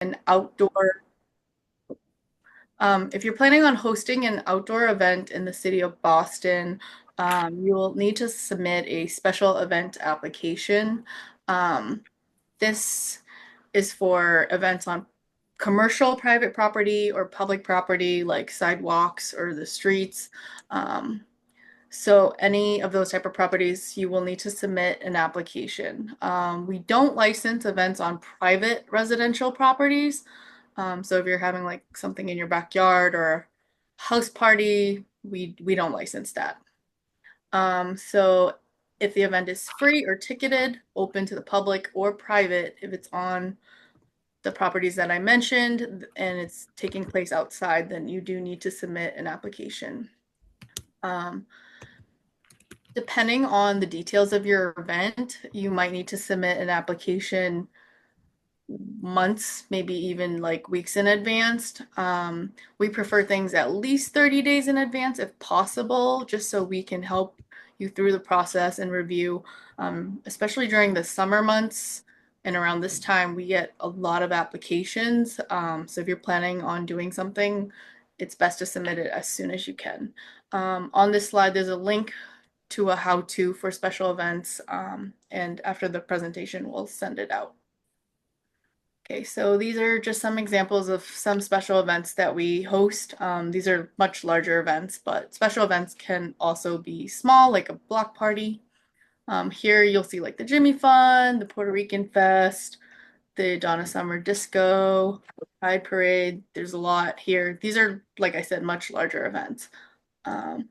an outdoor, if you're planning on hosting an outdoor event in the city of Boston, you will need to submit a special event application. Um, this is for events on commercial private property or public property like sidewalks or the streets. Um, so any of those type of properties, you will need to submit an application. We don't license events on private residential properties. So if you're having like something in your backyard or a house party, we don't license that. So if the event is free or ticketed, open to the public or private, if it's on the properties that I mentioned and it's taking place outside, then you do need to submit an application. Um, Depending on the details of your event, you might need to submit an application months, maybe even like weeks in advance. We prefer things at least 30 days in advance if possible, just so we can help you through the process and review, especially during the summer months. And around this time, we get a lot of applications. So if you're planning on doing something, it's best to submit it as soon as you can. On this slide, there's a link to a how-to for special events, and after the presentation, we'll send it out. Okay, so these are just some examples of some special events that we host. These are much larger events, but special events can also be small, like a block party. Here you'll see like the Jimmy Fund, the Puerto Rican Fest, the Donna Summer Disco, the Pride Parade. There's a lot here. These are, like I said, much larger events. Um,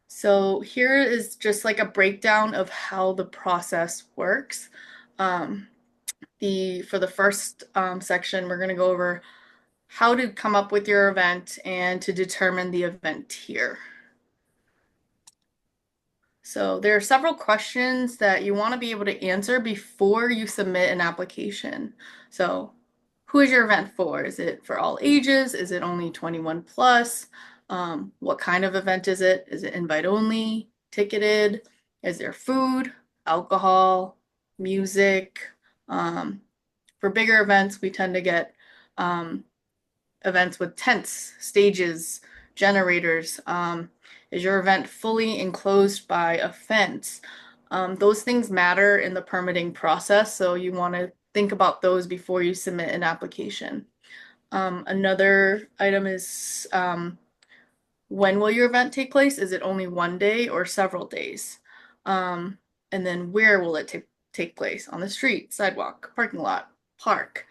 so here is just like a breakdown of how the process works. Um, for the first section, we're going to go over how to come up with your event and to determine the event tier. So there are several questions that you want to be able to answer before you submit an application. So who is your event for? Is it for all ages? Is it only 21 plus? What kind of event is it? Is it invite only, ticketed? Is there food, alcohol, music? Um, for bigger events, we tend to get events with tents, stages, generators. Is your event fully enclosed by a fence? Those things matter in the permitting process, so you want to think about those before you submit an application. Another item is when will your event take place? Is it only one day or several days? Um, and then where will it take place? On the street, sidewalk, parking lot, park.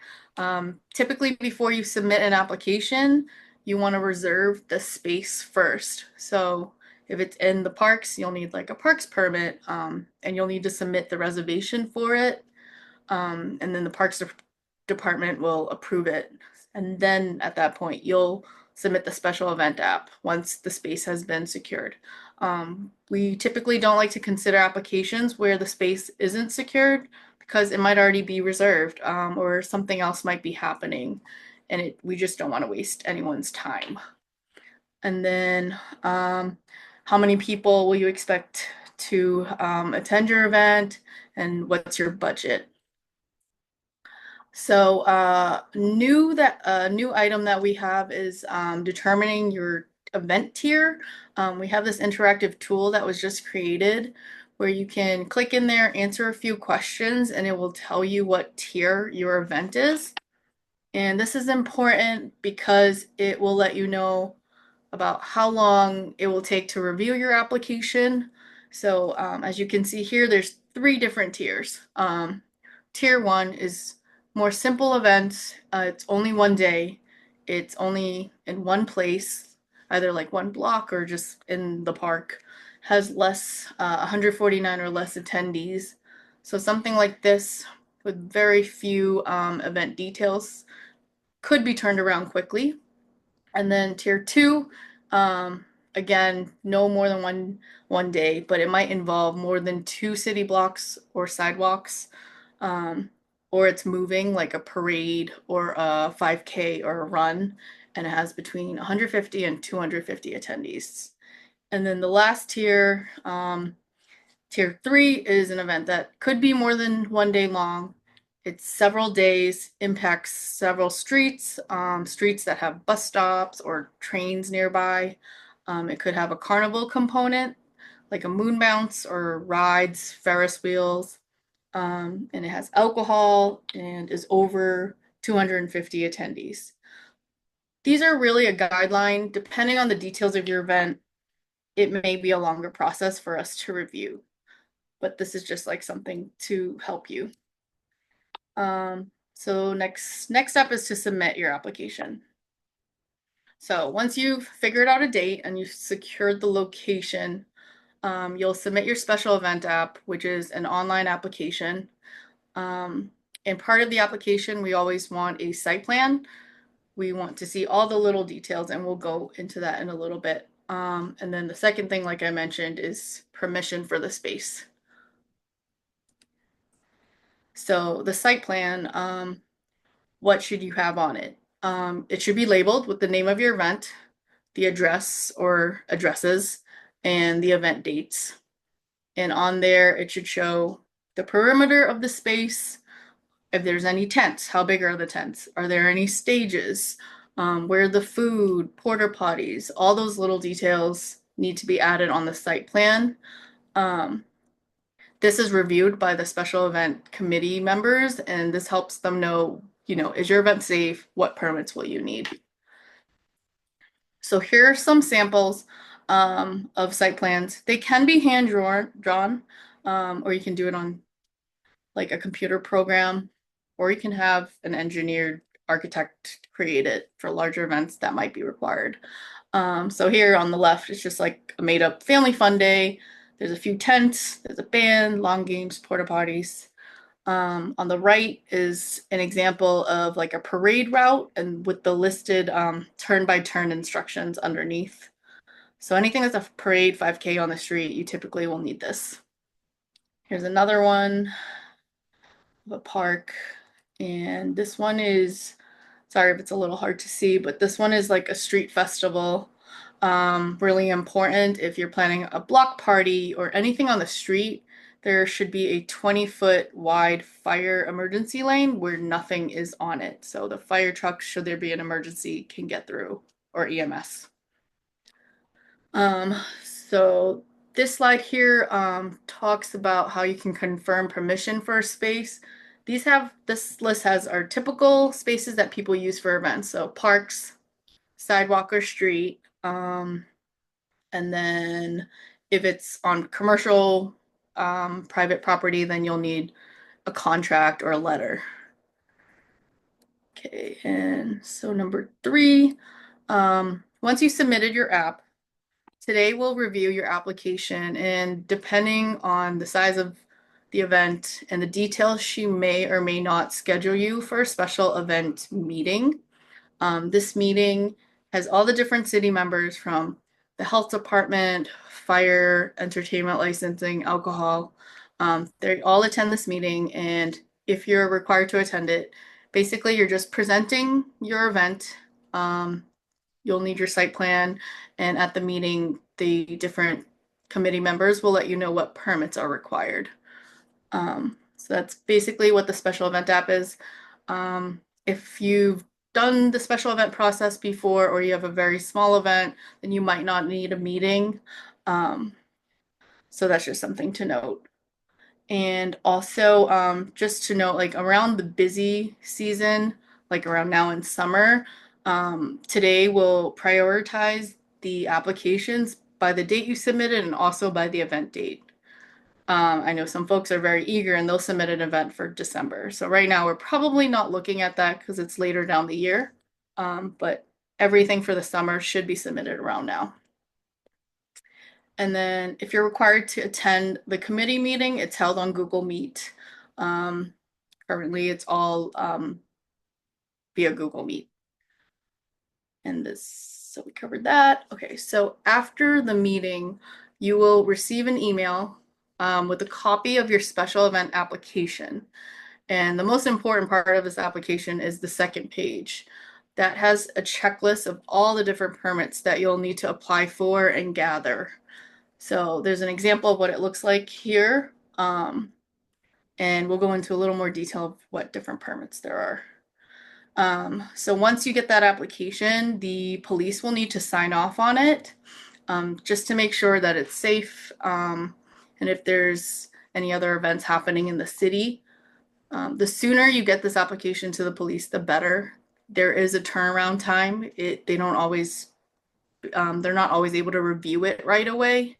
Typically, before you submit an application, you want to reserve the space first. So if it's in the parks, you'll need like a parks permit, and you'll need to submit the reservation for it. And then the Department will approve it. And then at that point, you'll submit the special event app once the space has been secured. We typically don't like to consider applications where the space isn't secured because it might already be reserved, or something else might be happening, and we just don't want to waste anyone's time. And then how many people will you expect to attend your event, and what's your budget? So, new item that we have is determining your event tier. We have this interactive tool that was just created where you can click in there, answer a few questions, and it will tell you what tier your event is. And this is important because it will let you know about how long it will take to review your application. So, as you can see here, there's three different tiers. Tier one is more simple events. It's only one day. It's only in one place, either like one block or just in the park. Has less, 149 or less attendees. So something like this with very few event details could be turned around quickly. And then tier two, again, no more than one day, but it might involve more than two city blocks or sidewalks, or it's moving like a parade or a 5K or a run, and it has between 150 and 250 attendees. And then the last tier, tier three, is an event that could be more than one day long. It's several days, impacts several streets, streets that have bus stops or trains nearby. It could have a carnival component, like a moon bounce or rides, Ferris wheels. And it has alcohol and is over 250 attendees. These are really a guideline. Depending on the details of your event, it may be a longer process for us to review, but this is just like something to help you. So next step is to submit your application. So once you've figured out a date and you've secured the location, you'll submit your special event app, which is an online application. And part of the application, we always want a site plan. We want to see all the little details, and we'll go into that in a little bit. And then the second thing, like I mentioned, is permission for the space. So the site plan, what should you have on it? It should be labeled with the name of your event, the address or addresses, and the event dates. And on there, it should show the perimeter of the space, if there's any tents, how big are the tents? Are there any stages? Where the food, porta potties, all those little details need to be added on the site plan. This is reviewed by the special event committee members, and this helps them know, is your event safe? What permits will you need? So here are some samples of site plans. They can be hand drawn, or you can do it on like a computer program, or you can have an engineered architect create it for larger events that might be required. So here on the left, it's just like a made up family fun day. There's a few tents, there's a band, long games, porta potties. On the right is an example of like a parade route and with the listed turn by turn instructions underneath. So anything that's a parade 5K on the street, you typically will need this. Here's another one of a park. And this one is, sorry if it's a little hard to see, but this one is like a street festival. Really important if you're planning a block party or anything on the street, there should be a 20-foot wide fire emergency lane where nothing is on it. So the fire trucks, should there be an emergency, can get through, or EMS. So this slide here talks about how you can confirm permission for a space. This list has our typical spaces that people use for events. So parks, sidewalk or street. And then if it's on commercial, private property, then you'll need a contract or a letter. Okay, and so number 3, once you submitted your app, today we'll review your application, and depending on the size of the event and the details, she may or may not schedule you for a special event meeting. This meeting has all the different city members from the health department, fire, entertainment licensing, alcohol. They all attend this meeting, and if you're required to attend it, basically you're just presenting your event. You'll need your site plan, and at the meeting, the different committee members will let you know what permits are required. So that's basically what the special event app is. If you've done the special event process before, or you have a very small event, then you might not need a meeting. So that's just something to note. And also, just to note, like around the busy season, like around now in summer, today we'll prioritize the applications by the date you submitted and also by the event date. I know some folks are very eager and they'll submit an event for December. So right now we're probably not looking at that because it's later down the year. But everything for the summer should be submitted around now. And then if you're required to attend the committee meeting, it's held on Google Meet. Currently it's all via Google Meet. And so we covered that. Okay, so after the meeting, you will receive an email with a copy of your special event application. And the most important part of this application is the second page. That has a checklist of all the different permits that you'll need to apply for and gather. So there's an example of what it looks like here. and we'll go into a little more detail of what different permits there are. So once you get that application, the police will need to sign off on it, just to make sure that it's safe, and if there's any other events happening in the city. The sooner you get this application to the police, the better. There is a turnaround time. They don't always, they're not always able to review it right away.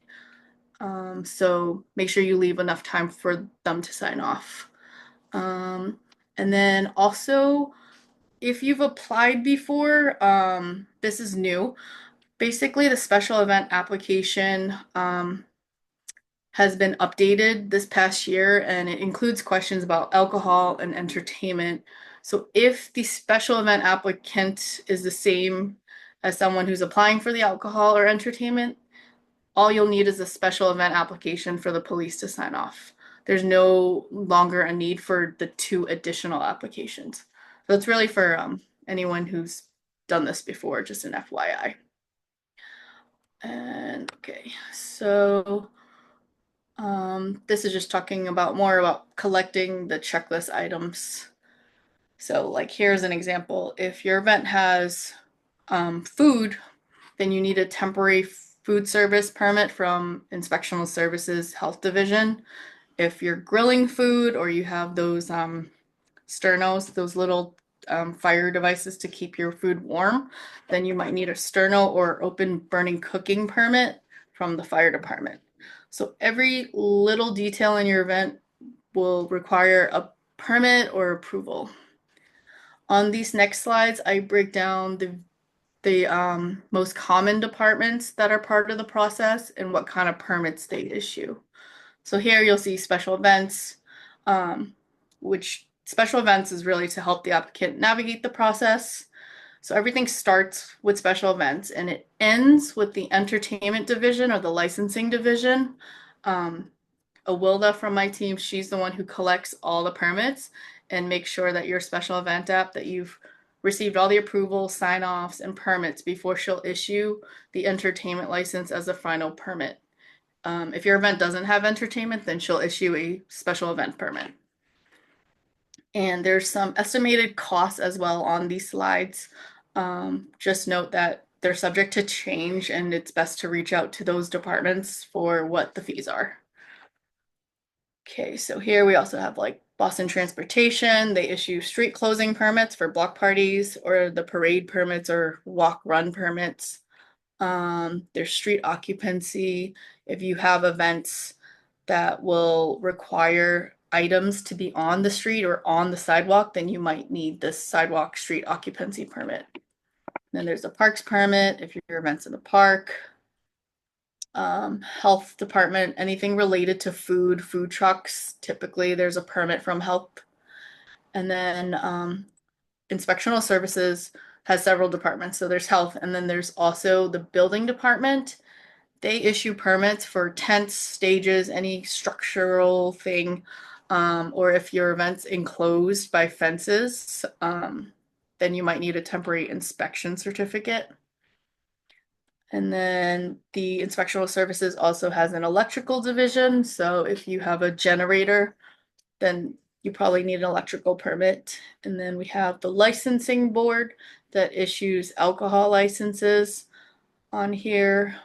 So make sure you leave enough time for them to sign off. And then also, if you've applied before, this is new. Basically, the special event application has been updated this past year, and it includes questions about alcohol and entertainment. So if the special event applicant is the same as someone who's applying for the alcohol or entertainment, all you'll need is a special event application for the police to sign off. There's no longer a need for the 2 additional applications. So it's really for anyone who's done this before, just an FYI. And okay, so this is just talking about more about collecting the checklist items. So like here's an example. If your event has food, then you need a temporary food service permit from Inspectional Services Health Division. If you're grilling food or you have those sternos, those little fire devices to keep your food warm, then you might need a sterno or open burning cooking permit from the fire department. So every little detail in your event will require a permit or approval. On these next slides, I break down the most common departments that are part of the process and what kind of permits they issue. So here you'll see special events, which special events is really to help the applicant navigate the process. So everything starts with special events and it ends with the entertainment division or the licensing division. Awilda from my team, she's the one who collects all the permits and makes sure that your special event app that you've received all the approvals, sign-offs, and permits before she'll issue the entertainment license as a final permit. If your event doesn't have entertainment, then she'll issue a special event permit. And there's some estimated costs as well on these slides. Just note that they're subject to change and it's best to reach out to those departments for what the fees are. Okay, so here we also have like Boston Transportation. They issue street closing permits for block parties or the parade permits or walk run permits. There's street occupancy. If you have events that will require items to be on the street or on the sidewalk, then you might need this sidewalk street occupancy permit. Then there's a parks permit if your event's in the park. Health department, anything related to food trucks, typically there's a permit from health. And then inspectional services has several departments. So there's health, and then there's also the building department. They issue permits for tents, stages, any structural thing, or if your event's enclosed by fences, then you might need a temporary inspection certificate. And then the inspectional services also has an electrical division. So if you have a generator, then you probably need an electrical permit. And then we have the licensing board that issues alcohol licenses on here.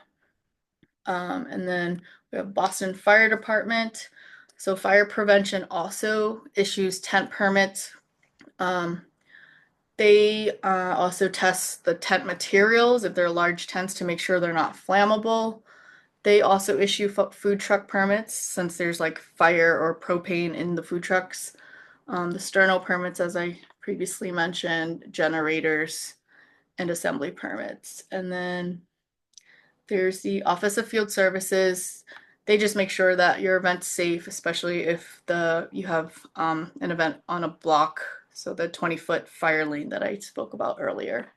And then we have Boston Fire Department. So fire prevention also issues tent permits. They also test the tent materials if they're large tents to make sure they're not flammable. They also issue food truck permits since there's like fire or propane in the food trucks. The sterno permits, as I previously mentioned, generators and assembly permits. And then there's the Office of Field Services. They just make sure that your event's safe, especially if you have an event on a block, so the 20-foot fire lane that I spoke about earlier.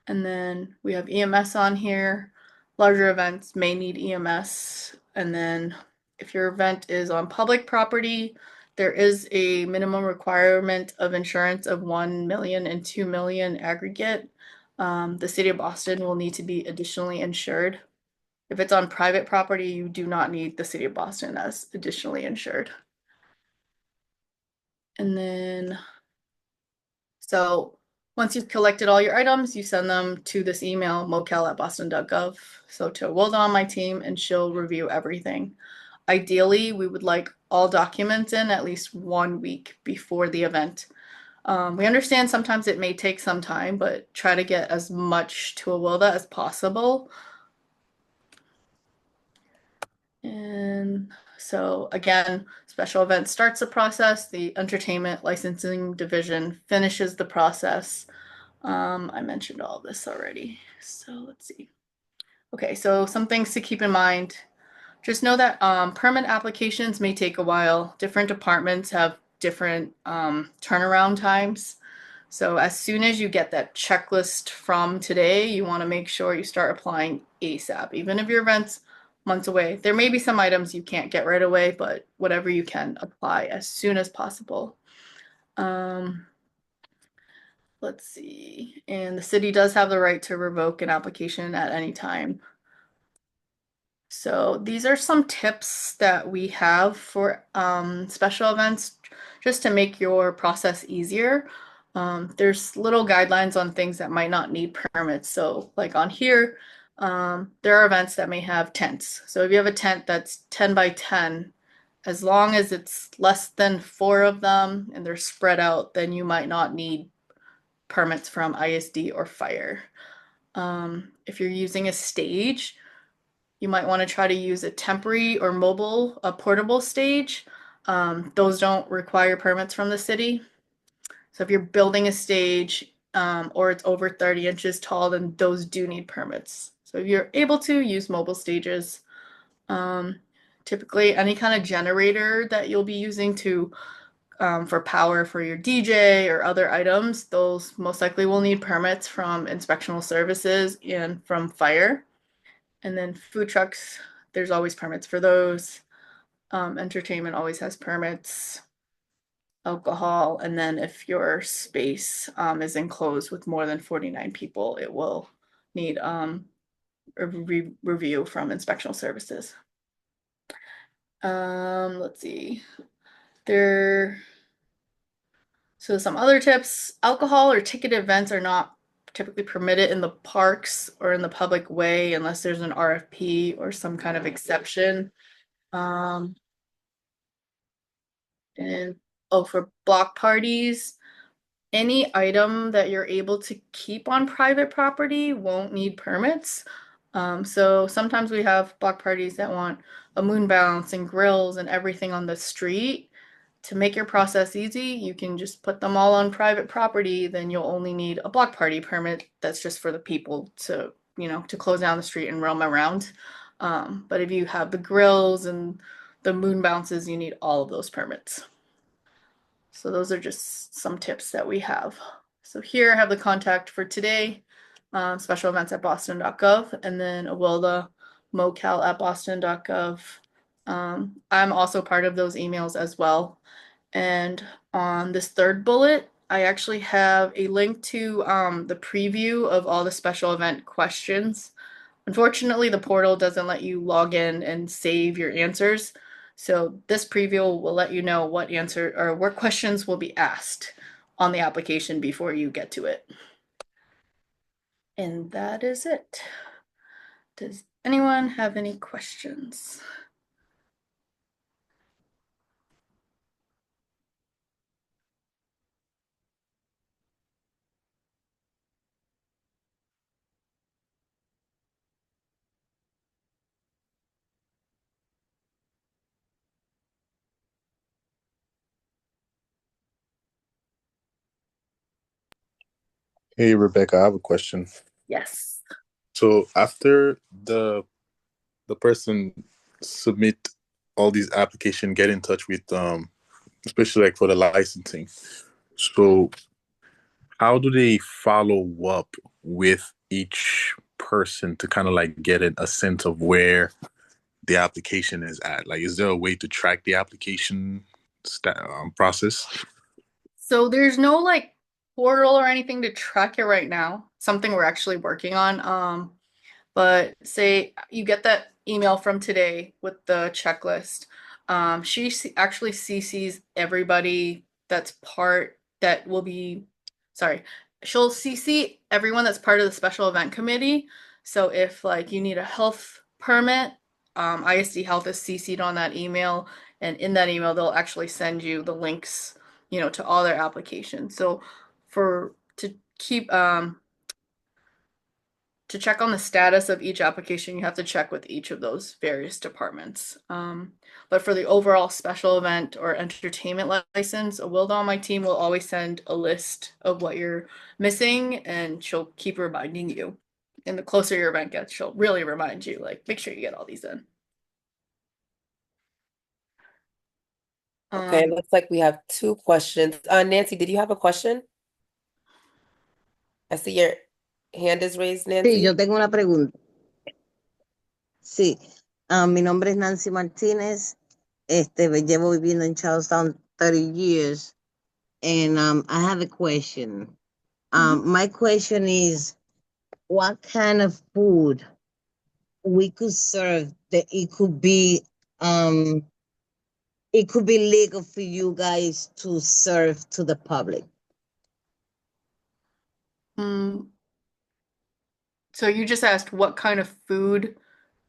And then we have EMS on here. Larger events may need EMS. And then if your event is on public property, there is a minimum requirement of insurance of 1 million and 2 million aggregate. The city of Boston will need to be additionally insured. If it's on private property, you do not need the city of Boston as additionally insured. And then, so once you've collected all your items, you send them to this email, mocal@boston.gov. So to Wilda on my team, and she'll review everything. Ideally, we would like all documents in at least 1 week before the event. We understand sometimes it may take some time, but try to get as much to Awilda as possible. And so again, special event starts the process, the entertainment licensing division finishes the process. I mentioned all this already. So let's see. Okay, so some things to keep in mind. Just know that permit applications may take a while. Different departments have different turnaround times. So as soon as you get that checklist from today, you want to make sure you start applying ASAP. Even if your event's months away, there may be some items you can't get right away, but whatever you can apply as soon as possible. Um, let's see. And the city does have the right to revoke an application at any time. So these are some tips that we have for special events just to make your process easier. There's little guidelines on things that might not need permits. So like on here, there are events that may have tents. So if you have a tent that's 10 by 10, as long as it's less than four of them and they're spread out, then you might not need permits from ISD or fire. If you're using a stage, you might want to try to use a temporary or mobile, a portable stage. Those don't require permits from the city. So if you're building a stage or it's over 30 inches tall, then those do need permits. So if you're able to use mobile stages, um, typically any kind of generator that you'll be using to for power for your DJ or other items, those most likely will need permits from inspectional services and from fire. And then food trucks, there's always permits for those. Entertainment always has permits, alcohol, and then if your space is enclosed with more than 49 people, it will need a review from inspectional services. Let's see. There, so some other tips, alcohol or ticket events are not typically permitted in the parks or in the public way unless there's an RFP or some kind of exception. Um, And oh, for block parties, any item that you're able to keep on private property won't need permits. So sometimes we have block parties that want a moon bounce and grills and everything on the street. To make your process easy, you can just put them all on private property, then you'll only need a block party permit that's just for the people to, to close down the street and roam around. But if you have the grills and the moon bounces, you need all of those permits. So those are just some tips that we have. So here I have the contact for today, special events at boston.gov, and then Awilda mocal at boston.gov. I'm also part of those emails as well. And on this third bullet, I actually have a link to the preview of all the special event questions. Unfortunately, the portal doesn't let you log in and save your answers. So this preview will let you know what answer or what questions will be asked on the application before you get to it. And that is it. Does anyone have any questions? Hey Rebecca, I have a question. Yes. So after the person submit all these application, get in touch with especially like for the licensing. So how do they follow up with each person to kind of like get a sense of where the application is at? Like, is there a way to track the application process? So there's no like portal or anything to track it right now. Something we're actually working on. But say you get that email from today with the checklist. She actually CCs everybody that will be, sorry, she'll CC everyone that's part of the special event committee. So if like you need a health permit, ISD Health is CC'd on that email, and in that email they'll actually send you the links, to all their applications. So for to keep to check on the status of each application, you have to check with each of those various departments. But for the overall special event or entertainment license, Wilda on my team will always send a list of what you're missing, and she'll keep reminding you. And the closer your event gets, she'll really remind you, like, make sure you get all these in. Okay, looks like we have two questions. Nancy, did you have a question? I see your hand is raised, Sí, Nancy. yo tengo una pregunta. Sí, mi nombre es Nancy Martínez. Llevo viviendo en Charlestown 30 years, and I have a question. My question is, what kind of food we could serve that it could be legal for you guys to serve to the public? So you just asked what kind of food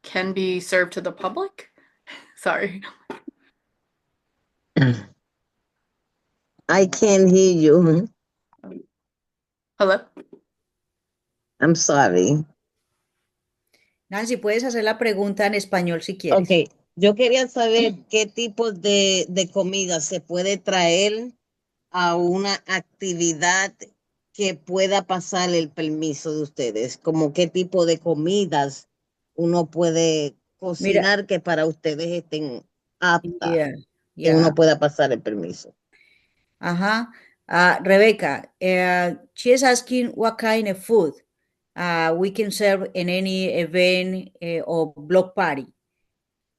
can be served to the public? Sorry. I can't hear you. Hello? I'm sorry. Nancy, puedes hacer la pregunta en español si quieres. Ok, yo quería saber qué tipo de comida se puede traer a una actividad que pueda pasar el permiso de ustedes, como qué tipo de comidas uno puede cocinar que para ustedes estén aptas, que uno pueda pasar el permiso. Ajá. Rebecca, she is asking what kind of food we can serve in any event or block party.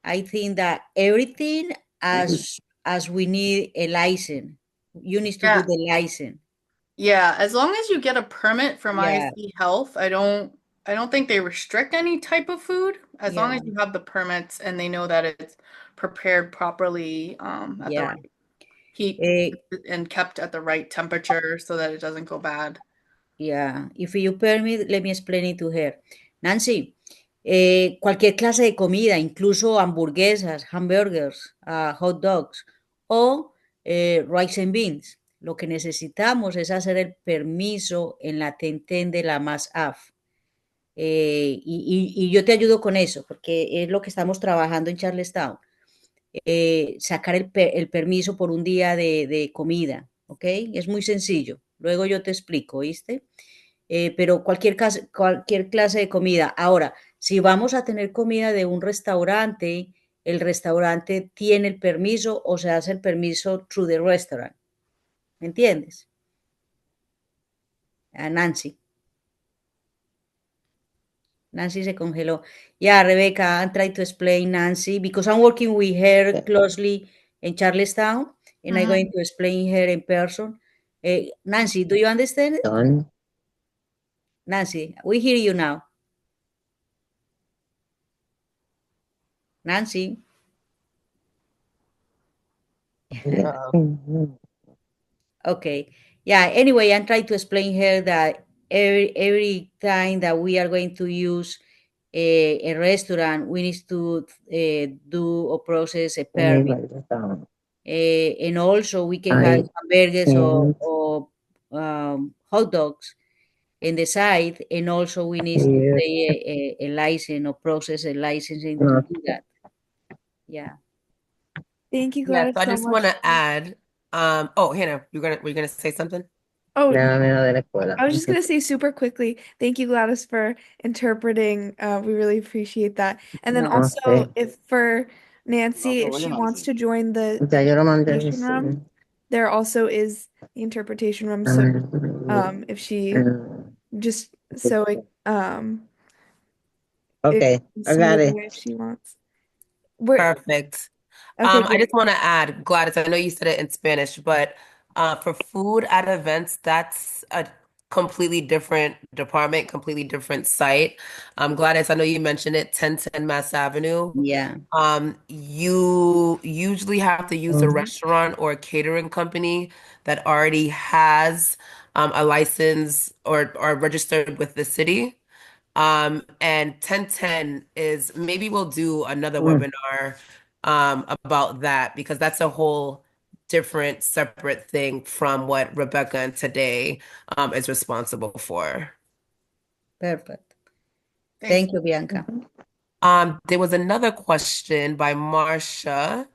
I think that everything as we need a license. You need to do the license. Yeah, as long as you get a permit from Yeah. ISD Health, I don't think they restrict any type of food as long as you have the permits and they know that it's prepared properly at the right heat and kept at the right temperature so that it doesn't go bad. Yeah, if you permit, let me explain it to her. Nancy, cualquier clase de comida, incluso hamburguesas, hamburgers, hot dogs o rice and beans. Lo que necesitamos es hacer el permiso en la Tenten de la MASAF. Y yo te ayudo con eso, porque es lo que estamos trabajando en Charlestown. Sacar el permiso por un día de comida, ¿ok? Es muy sencillo. Luego yo te explico, ¿viste? Pero cualquier clase de comida. Ahora, si vamos a tener comida de un restaurante, el restaurante tiene el permiso o se hace el permiso through the restaurant. ¿Me entiendes? Nancy. Nancy se congeló. Yeah, Rebecca, I'm trying to explain Nancy because I'm working with her closely in Charlestown and I'm going to explain her in person. Nancy, do you understand? Nancy, we hear you now. Nancy. Okay. Yeah, anyway, I'm trying to explain her that every time that we are going to use a restaurant, we need to do or process a permit. And also we can have hamburgers or hot dogs in the side, and also we need to pay a license or process a licensing to do that. Yeah. Thank you, Yeah, Gladys, so I so just much. want to add, Hannah, were you gonna say something? Oh, I was just gonna say super quickly, thank you, Gladys, for interpreting. We really appreciate that. And then also, if for Nancy, if she wants to join the interpretation room, there also is the interpretation room. So, if she just so it, Okay, I got it. if she wants. Perfect. Okay, I just want to add, Gladys, I know you said it in Spanish, but for food at events, that's completely different department, completely different site. Gladys, I know you mentioned it, 1010 Mass Avenue. Yeah. You usually have to use a restaurant or a catering company that already has a license or registered with the city. And 1010 is maybe we'll do another webinar about that because that's a whole different separate thing from what Rebecca and Today is responsible for. Perfect. Thanks. Thank you, Bianca. There was another question by Marcia.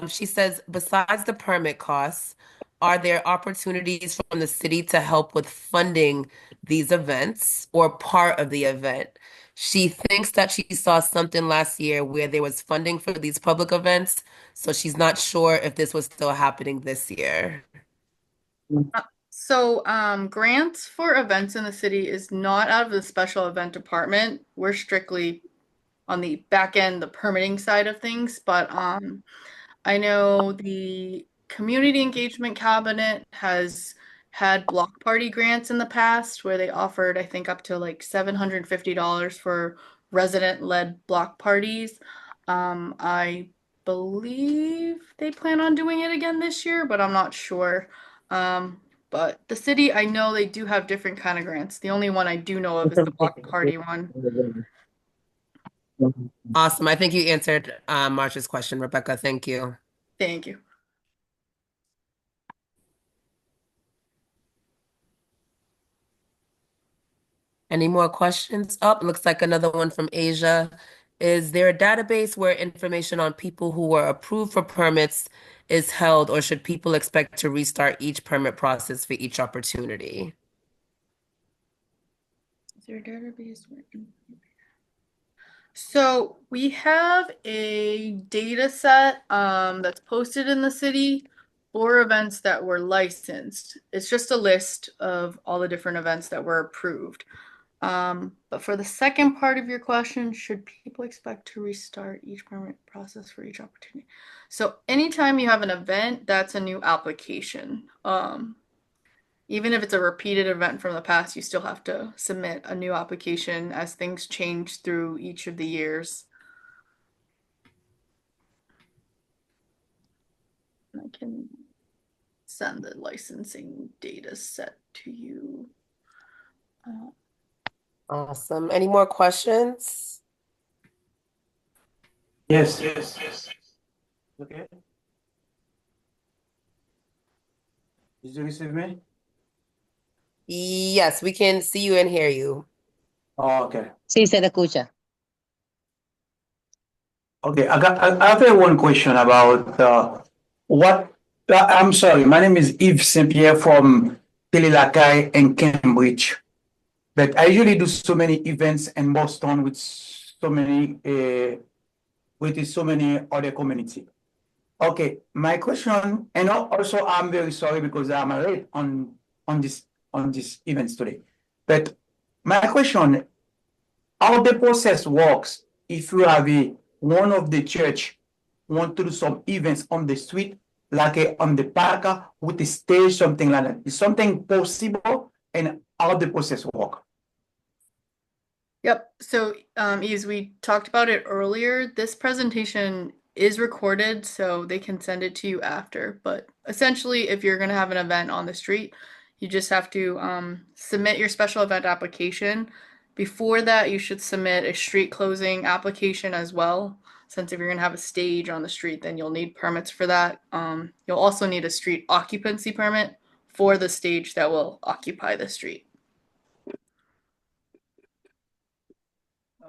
She says, besides the permit costs, are there opportunities from the city to help with funding these events or part of the event? She thinks that she saw something last year where there was funding for these public events, so she's not sure if this was still happening this year. So, grants for events in the city is not out of the special event department. We're strictly on the back end, the permitting side of things. But I know the community engagement cabinet has had block party grants in the past where they offered, I think, up to like $750 for resident-led block parties. I believe they plan on doing it again this year, but I'm not sure. But the city, I know they do have different kind of grants. The only one I do know of is the block party one. Awesome. I think you answered Marcia's question, Rebecca. Thank you. Thank you. Any more questions? Oh, looks like another one from Asia. Is there a database where information on people who were approved for permits is held, or should people expect to restart each permit process for each opportunity? Is there a database where So we have a data set that's posted in the city for events that were licensed. It's just a list of all the different events that were approved. But for the second part of your question, should people expect to restart each permit process for each opportunity? So anytime you have an event, that's a new application. Even if it's a repeated event from the past, you still have to submit a new application as things change through each of the years. I can send the licensing data set to you. Awesome. Any more questions? Yes. Okay. Did you receive me? Yes, we can see you and hear you. Oh, okay. Sí, se le escucha. Okay, I have one question about what. I'm sorry, my name is Yves Saint Pierre from Tililakai in Cambridge. But I usually do so many events in Boston with so many other community. Okay, my question, and also I'm very sorry because I'm late on this events today. But my question, how the process works if you have one of the church want to do some events on the street, like on the park with a stage, something like that. Is something possible, and how the process work? Yep. So, Yves, we talked about it earlier. This presentation is recorded, so they can send it to you after. But essentially, if you're going to have an event on the street, you just have to submit your special event application. Before that, you should submit a street closing application as well. Since if you're going to have a stage on the street, then you'll need permits for that. You'll also need a street occupancy permit for the stage that will occupy the street.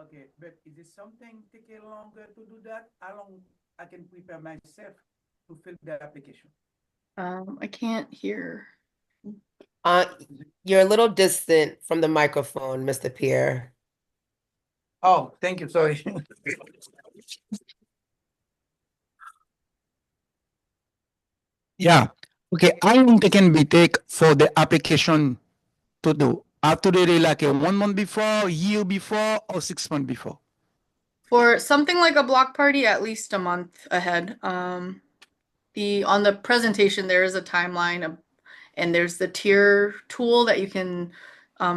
Okay, but is it something taking longer to do that? How long I can prepare myself to fill the application? I can't hear. You're a little distant from the microphone, Mr. Pierre. Oh, thank you. Sorry. Yeah. Okay. How long it can be take for the application to do? After they like a 1 month before, year before, or 6 months before? For something like a block party, at least a month ahead. On the presentation, there is a timeline. and there's the tier tool that you can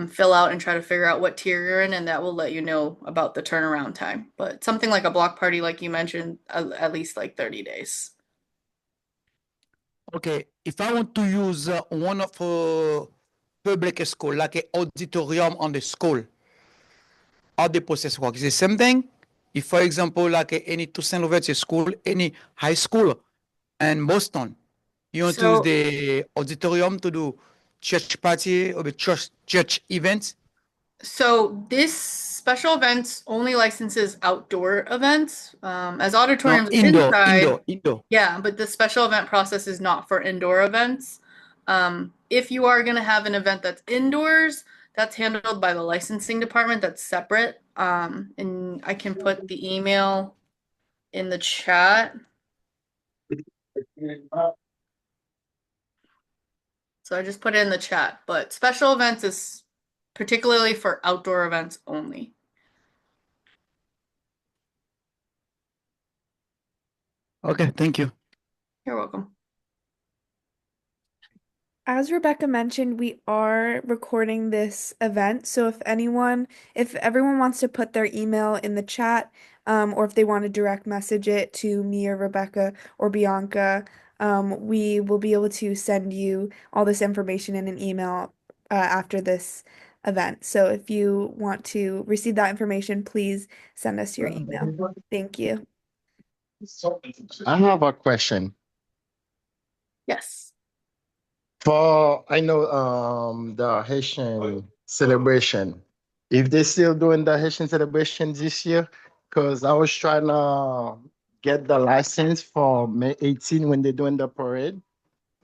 fill out and try to figure out what tier you're in, and that will let you know about the turnaround time. But something like a block party, like you mentioned, at least like 30 days. Okay, if I want to use one of public school, like an auditorium on the school, how the process works? Is the same thing? If, for example, like any Toussaint Louverture school, any high school in Boston, you want to use So, the auditorium to do church party or the church events? so this special events only licenses outdoor events. As No, auditoriums are indoor. inside, yeah, but the special event process is not for indoor events. If you are going to have an event that's indoors, that's handled by the licensing department. That's separate. And I can put the email in the chat. So I just put it in the chat, but special events is particularly for outdoor events only. Okay, thank you. You're welcome. As Rebecca mentioned, we are recording this event. So if everyone wants to put their email in the chat, or if they want to direct message it to me or Rebecca or Bianca, we will be able to send you all this information in an email after this event. So if you want to receive that information, please send us your email. Thank you. I have a question. Yes. I know the Haitian celebration. If they still doing the Haitian celebration this year, because I was trying to get the license for May 18 when they're doing the parade,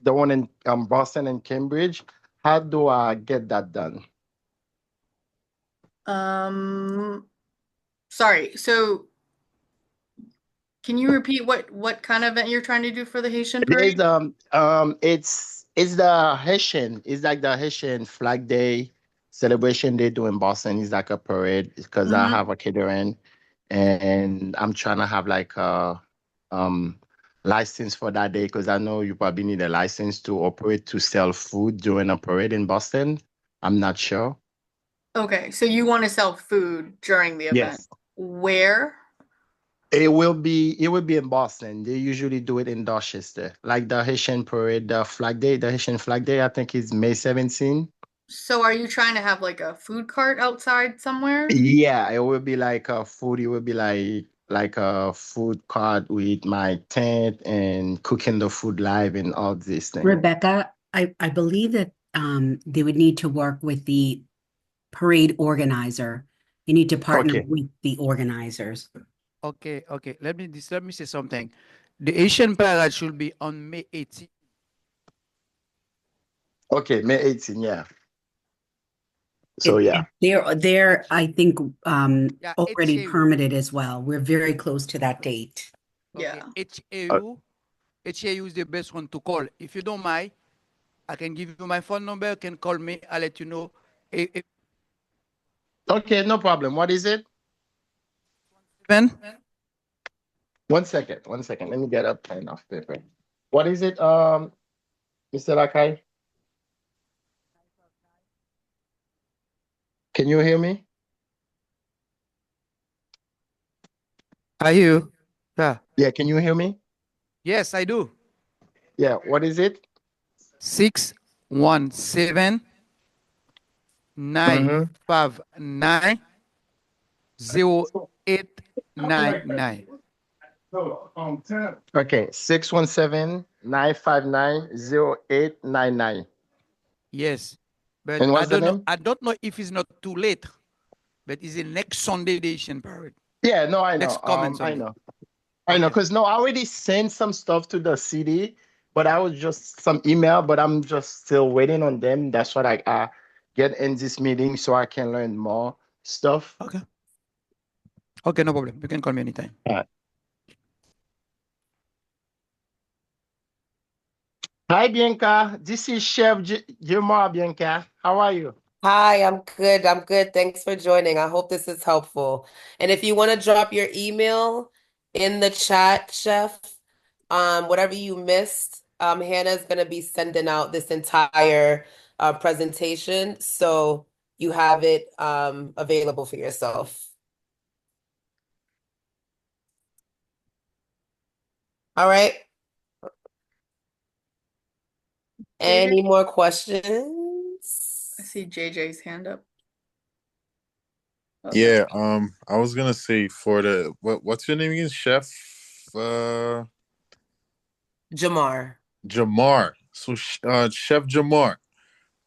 the one in Boston and Cambridge. How do I get that done? Sorry. So can you repeat what kind of event you're trying to do for the Haitian There's parade? it's the Haitian, it's like the Haitian Flag Day celebration they do in Boston. It's like a parade because I have a catering and I'm trying to have like a license for that day because I know you probably need a license to operate to sell food during a parade in Boston. I'm not sure. Okay, so you want to sell food during the event. Yes. Where? It will be in Boston. They usually do it in Dorchester. Like the Haitian parade, the Haitian Flag Day, I think is May 17. So are you trying to have like a food cart outside somewhere? Yeah, it will be like a food. It will be like a food cart with my tent and cooking the food live and all these things. Rebecca, I believe that they would need to work with the parade organizer. You need to partner Okay. with the organizers. Okay. Let me say something. The Asian parade should be on May 18. Okay, May 18, yeah. So yeah. They're I think Yeah, already HAU. permitted as well. We're very close to that date. Yeah. HAU is the best one to call. If you don't mind, I can give you my phone number. You can call me. I'll let you know. Okay, no problem. What is it? Ben? 1 second. Let me get a pen off paper. What is it, Mr. Lakai? Can you hear me? Are you? Yeah. Yeah, can you hear me? Yes, I do. Yeah, what is it? 617 959 0899. Okay, 617-959-0899. Yes. But And what's the name? I don't know if it's not too late, but it's the next Sunday the Asian parade. Yeah, no, I know. Next comment I Sunday. know. I know, because no, I already sent some stuff to the city, but I was just some email, but I'm just still waiting on them. That's what I get in this meeting so I can learn more stuff. Okay. Okay, no problem. You can call me anytime. All right. Hi, Bianca. This is Chef Gilmore, Bianca. How are you? Hi, I'm good. I'm good. Thanks for joining. I hope this is helpful. And if you want to drop your email in the chat, Chef, whatever you missed, Hannah's gonna be sending out this entire presentation, so you have it available for yourself. All right. Any more questions? I see JJ's hand up. Oh, Yeah, I was gonna say for the what's your name again? Chef Jamar. Jamar. So Chef Jamar,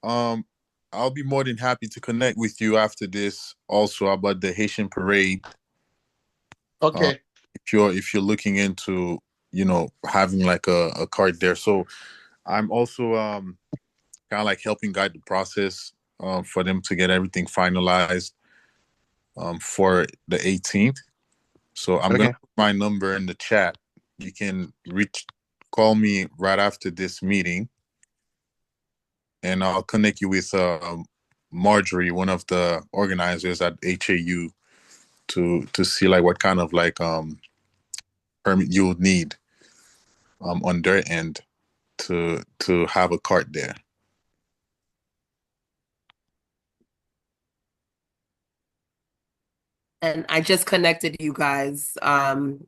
um I'll be more than happy to connect with you after this also about the Haitian parade. Okay. If you're looking into, having like a card there. So I'm also kind of like helping guide the process for them to get everything finalized for the 18th. So I'm gonna put my number in the chat. You can call me right after this meeting, and I'll connect you with Marjorie, one of the organizers at HAU, to see like what kind of like permit you'll need on their end to have a cart there. And I just connected you guys, John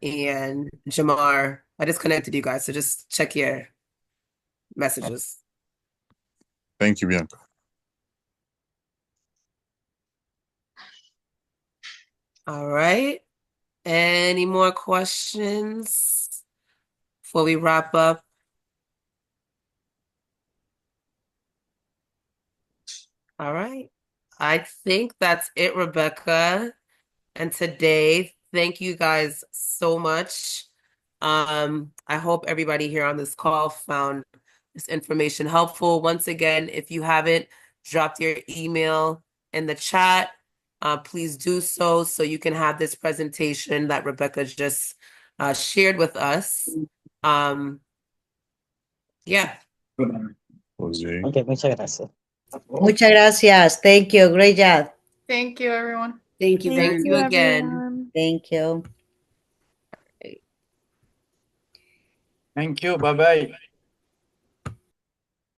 and Jamar. I just connected you guys, so just check your messages. Thank you, Bianca. All right. Any more questions before we wrap up? All right. I think that's it, Rebecca. And today, thank you guys so much. I hope everybody here on this call found this information helpful. Once again, if you haven't dropped your email in the chat, please do so you can have this presentation that Rebecca just shared with us. Yeah. Jose. Okay, muchas gracias. Muchas gracias. Thank you. Great job. Thank you, everyone. Thank you. Thank Thank you, you again. everyone. Thank you. Thank you. Bye-bye.